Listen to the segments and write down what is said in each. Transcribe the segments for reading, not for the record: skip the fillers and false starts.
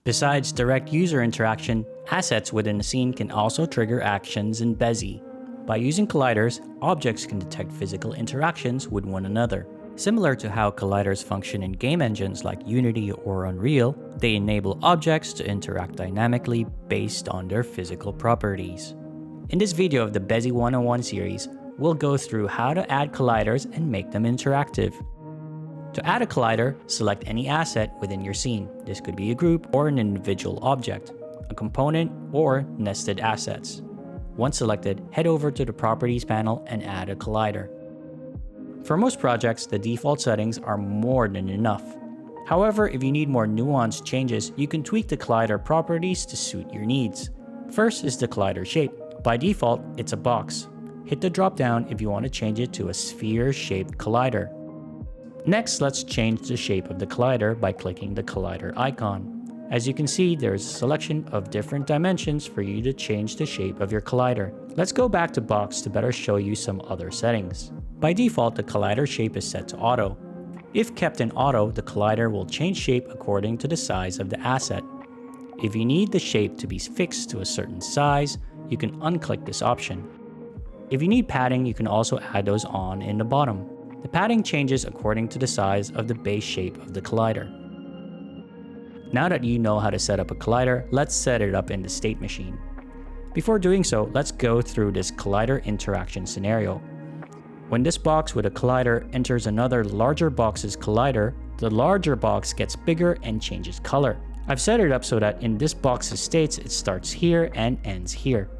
Besides direct user interaction, assets within a scene can also trigger actions in Bezi. By using colliders, objects can detect physical interactions with one another. Similar to how colliders function in game engines like Unity or Unreal, they enable objects to interact dynamically based on their physical properties. In this video of the Bezi 101 series, we'll go through how to add colliders and make them interactive. To add a collider, select any asset within your scene. This could be a group or an individual object, a component, or nested assets. Once selected, head over to the Properties panel and add a collider. For most projects, the default settings are more than enough. However, if you need more nuanced changes, you can tweak the collider properties to suit your needs. First is the collider shape. By default, it's a box. Hit the drop down if you want to change it to a sphere-shaped collider. Next, let's change the shape of the collider by clicking the collider icon. As you can see, there is a selection of different dimensions for you to change the shape of your collider. Let's go back to box to better show you some other settings. By default, the collider shape is set to auto. If kept in auto, the collider will change shape according to the size of the asset. If you need the shape to be fixed to a certain size, you can unclick this option. If you need padding, you can also add those on in the bottom. The padding changes according to the size of the base shape of the collider. Now that you know how to set up a collider, let's set it up in the state machine. Before doing so, let's go through this collider interaction scenario. When this box with a collider enters another larger box's collider, the larger box gets bigger and changes color. I've set it up so that in this box's states, it starts here and ends here.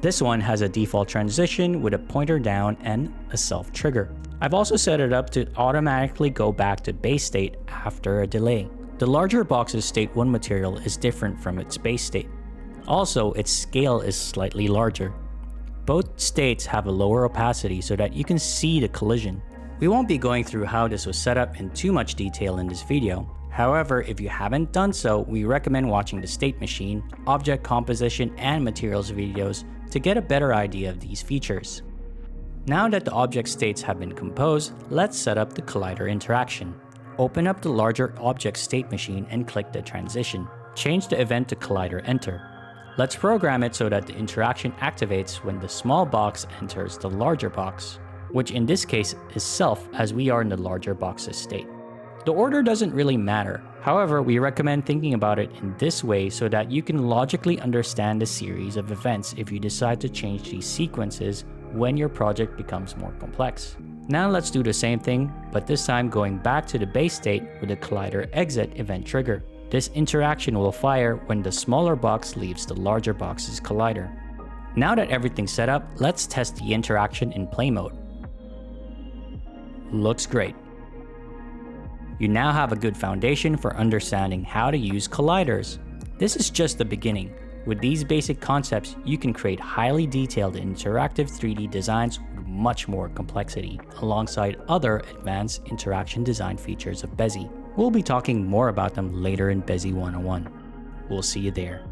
This one has a default transition with a pointer down and a self trigger. I've also set it up to automatically go back to base state after a delay. The larger box's state 1 material is different from its base state. Also, its scale is slightly larger. Both states have a lower opacity so that you can see the collision. We won't be going through how this was set up in too much detail in this video. However, if you haven't done so, we recommend watching the state machine, object composition, and materials videos to get a better idea of these features. Now that the object states have been composed, let's set up the collider interaction. Open up the larger object state machine and click the transition. Change the event to collider enter. Let's program it so that the interaction activates when the small box enters the larger box, which in this case is self as we are in the larger box's state. The order doesn't really matter. However, we recommend thinking about it in this way so that you can logically understand the series of events if you decide to change these sequences when your project becomes more complex. Now let's do the same thing, but this time going back to the base state with the collider exit event trigger. This interaction will fire when the smaller box leaves the larger box's collider. Now that everything's set up, let's test the interaction in play mode. Looks great. You now have a good foundation for understanding how to use colliders. This is just the beginning. With these basic concepts, you can create highly detailed interactive 3D designs with much more complexity, alongside other advanced interaction design features of Bezi. We'll be talking more about them later in Bezi 101. We'll see you there.